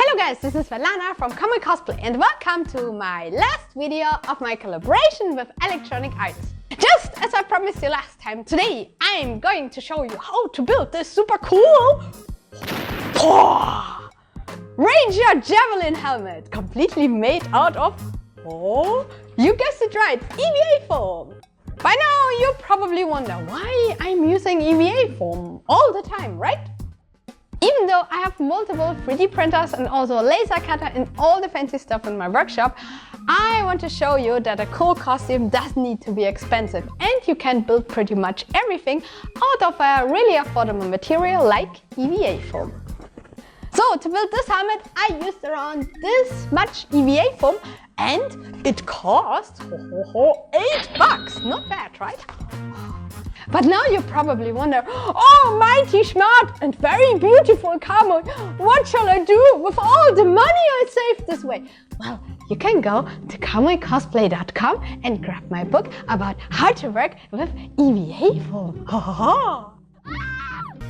Hello guys, this is Svetlana from Cosplay and welcome to my last video of my collaboration with Electronic Arts. Just as I promised you last time, today I'm going to show you how to build this super cool Ranger Javelin helmet, completely made out of, you guessed it right, EVA foam. By now you probably wonder why I'm using EVA foam all the time, right? Even though I have multiple 3D printers and also a laser cutter and all the fancy stuff in my workshop, I want to show you that a cool costume doesn't need to be expensive and you can build pretty much everything out of a really affordable material like EVA foam. So to build this helmet I used around this much EVA foam and it cost $8. Not bad, right? But now you probably wonder, oh mighty smart and very beautiful Camo, what shall I do with all the money I saved this way? Well, you can go to GummiCosplay.com and grab my book about how to work with EVA foam.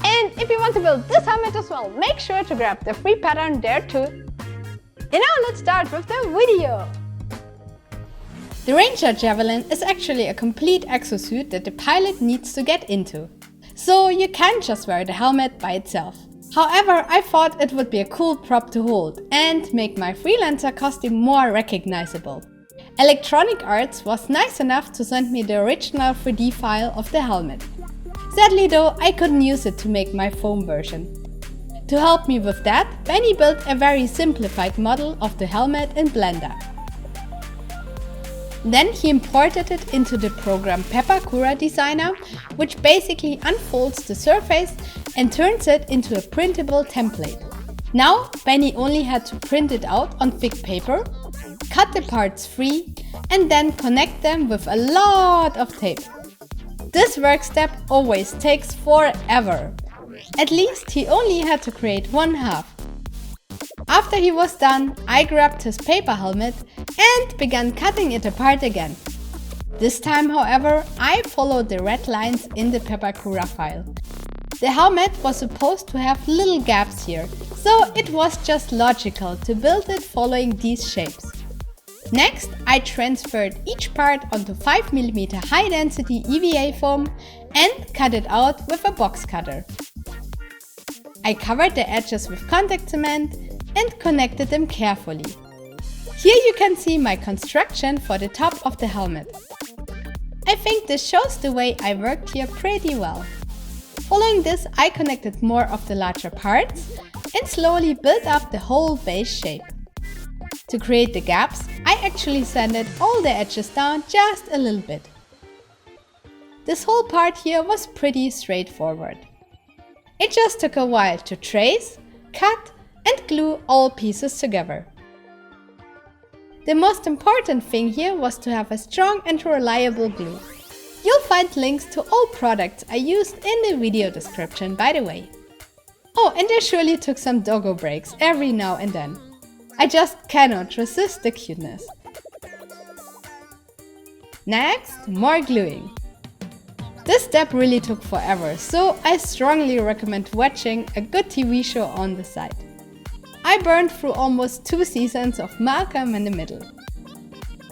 And if you want to build this helmet as well, make sure to grab the free pattern there too. And now let's start with the video. The Ranger Javelin is actually a complete exosuit that the pilot needs to get into. So you can't just wear the helmet by itself. However, I thought it would be a cool prop to hold and make my Freelancer costume more recognizable. Electronic Arts was nice enough to send me the original 3D file of the helmet. Sadly though, I couldn't use it to make my foam version. To help me with that, Benni built a very simplified model of the helmet in Blender. Then he imported it into the program Pepakura Designer, which basically unfolds the surface and turns it into a printable template. Now Benni only had to print it out on thick paper, cut the parts free and then connect them with a lot of tape. This work step always takes forever. At least he only had to create one half. After he was done, I grabbed his paper helmet and began cutting it apart again. This time, however, I followed the red lines in the Pepakura file. The helmet was supposed to have little gaps here, so it was just logical to build it following these shapes. Next, I transferred each part onto 5mm high density EVA foam and cut it out with a box cutter. I covered the edges with contact cement and connected them carefully. Here you can see my construction for the top of the helmet. I think this shows the way I worked here pretty well. Following this, I connected more of the larger parts and slowly built up the whole base shape. To create the gaps, I actually sanded all the edges down just a little bit. This whole part here was pretty straightforward. It just took a while to trace, cut and glue all pieces together. The most important thing here was to have a strong and reliable glue. You'll find links to all products I used in the video description, by the way. Oh, and I surely took some doggo breaks every now and then. I just cannot resist the cuteness. Next, more gluing. This step really took forever, so I strongly recommend watching a good TV show on the side. I burned through almost 2 seasons of Malcolm in the Middle.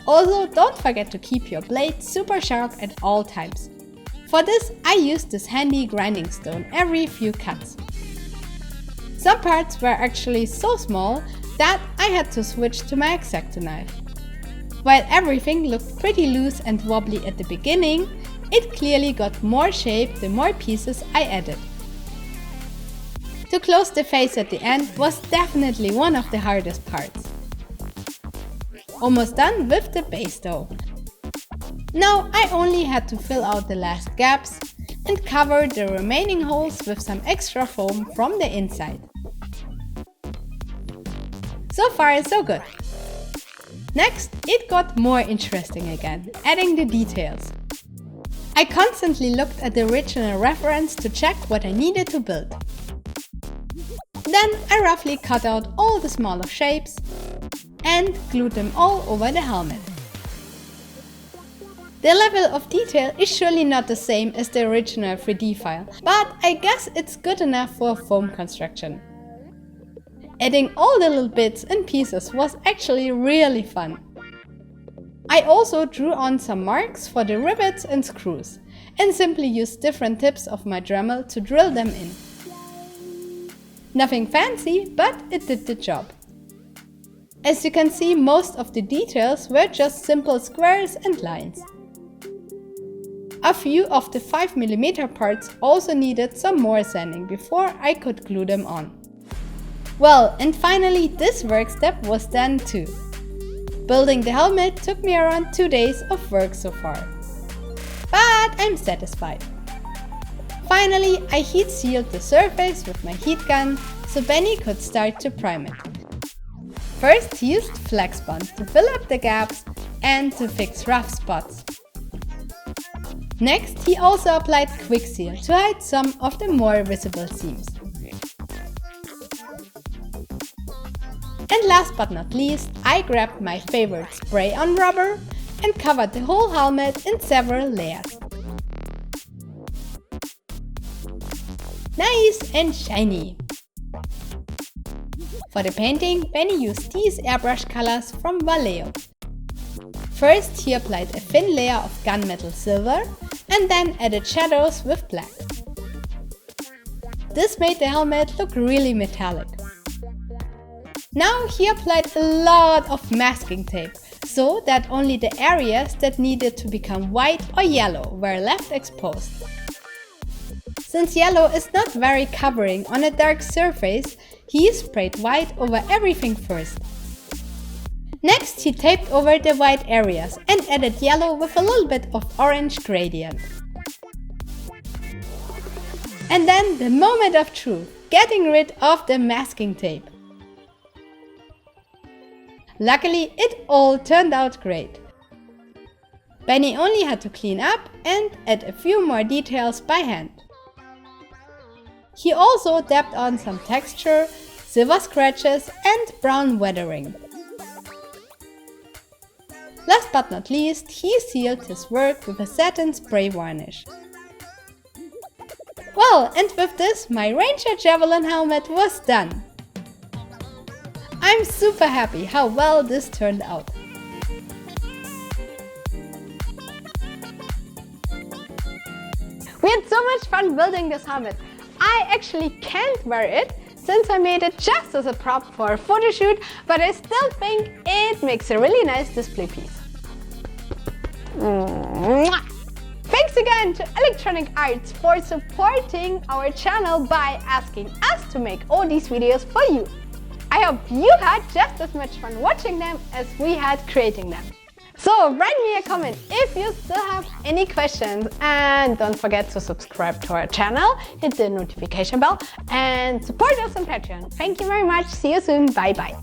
Also, don't forget to keep your blade super sharp at all times. For this, I used this handy grinding stone every few cuts. Some parts were actually so small that I had to switch to my X-Acto knife. While everything looked pretty loose and wobbly at the beginning, it clearly got more shape the more pieces I added. To close the face at the end was definitely one of the hardest parts. Almost done with the base though. Now I only had to fill out the last gaps and cover the remaining holes with some extra foam from the inside. So far so good. Next, it got more interesting again, adding the details. I constantly looked at the original reference to check what I needed to build. Then I roughly cut out all the smaller shapes and glued them all over the helmet. The level of detail is surely not the same as the original 3D file, but I guess it's good enough for a foam construction. Adding all the little bits and pieces was actually really fun. I also drew on some marks for the rivets and screws and simply used different tips of my Dremel to drill them in. Nothing fancy, but it did the job. As you can see, most of the details were just simple squares and lines. A few of the 5mm parts also needed some more sanding before I could glue them on. Well, and finally this work step was done too. Building the helmet took me around 2 days of work so far. But I'm satisfied. Finally, I heat sealed the surface with my heat gun so Benni could start to prime it. First he used Flexbond to fill up the gaps and to fix rough spots. Next he also applied Quick Seal to hide some of the more visible seams. And last but not least, I grabbed my favorite spray-on rubber and covered the whole helmet in several layers. Nice and shiny! For the painting, Benni used these airbrush colors from Vallejo. First he applied a thin layer of gunmetal silver and then added shadows with black. This made the helmet look really metallic. Now he applied a lot of masking tape, so that only the areas that needed to become white or yellow were left exposed. Since yellow is not very covering on a dark surface, he sprayed white over everything first. Next he taped over the white areas and added yellow with a little bit of orange gradient. And then the moment of truth, getting rid of the masking tape. Luckily, it all turned out great. Benni only had to clean up and add a few more details by hand. He also dabbed on some texture, silver scratches and brown weathering. Last but not least, he sealed his work with a satin spray varnish. Well, and with this, my Ranger Javelin helmet was done. I'm super happy how well this turned out. We had so much fun building this helmet. I actually can't wear it since I made it just as a prop for a photo shoot, but I still think it makes a really nice display piece. Thanks again to Electronic Arts for supporting our channel by asking us to make all these videos for you. I hope you had just as much fun watching them as we had creating them. So write me a comment if you still have any questions, and don't forget to subscribe to our channel, hit the notification bell and support us on Patreon. Thank you very much. See you soon. Bye bye.